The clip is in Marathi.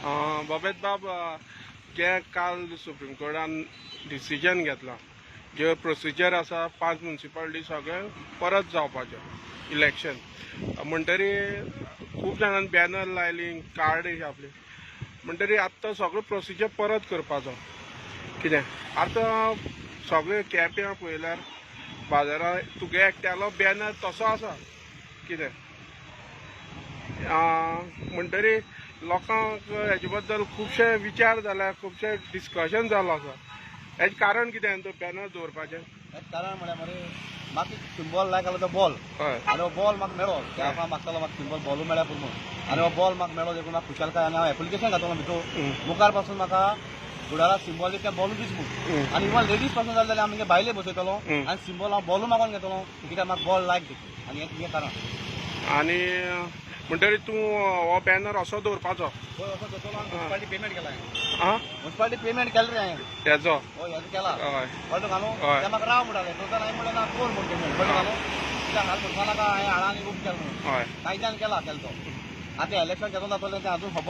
बाबेत बाब जे काल सुप्रीम कोर्टान डिसिजन घेतला जे प्रोसिजर आसा 5 म्युनिसिपालिटी सगळे परत जावपाचे इलेक्शन म्हणटरी खूब जाणांनी बॅनर लायली कार्ड छापली म्हणटरी आतां सगळो प्रोसिजर परत करपाचो कितें आतां सगळे कॅप्यां पळयल्यार बाजारांत तुगे एकट्यालो बॅनर तसो आसा कितें म्हणटरी लोकांक हेजे बद्दल खुबशे विचार जाला खुबशे डिस्कशन जालो आसा हेजें कारण कितें तो बॅनर दवरपाचें हेच कारण म्हळ्यार मरे म्हाका सिंबल लायक आसलो तो बॉल हय आनी हो बॉल म्हाका मेळ्ळो त्या मागतालो म्हाका सिंबल बॉलू मेळ्ळ्या पूण आनी हो बॉल म्हाका मेळ्ळो देखून म्हाका खुशालकाय आनी हांव एप्लिकेशन घातलो भितर मुखार पासून म्हाका फुडाराक सिंबल त्या बॉलू दिसमू आनी इवन लेडीज पासून जाले जाल्यार आमगे बायले बसयतलो आनी सिंबल हांव बॉलू मागून घेतलो कित्याक म्हाका बॉल लायक देखून आनी हें कारण आनी म्हणटरी तूं हो बॅनर असो दवरपाचो हय असो घेतलो आनी म्युनिसिपालिटी पेमेंट केला आं म्युनिसिपालिटी पेमेंट केलें रे हांवें हेजो हय हेजो केला हय कळ्ळो घालूं हय. ते म्हाका राव म्हणटाले तो हांवें म्हणलें ना कोण म्हण पेमेंट कळ्ळो घालूं कित्याक हाल म्हणपा नाका हांवें हाडांनी बूक केलो म्हणून हय कायद्यान केला तो आतां इलेक्शन केदोन जातलें तें अजून खबर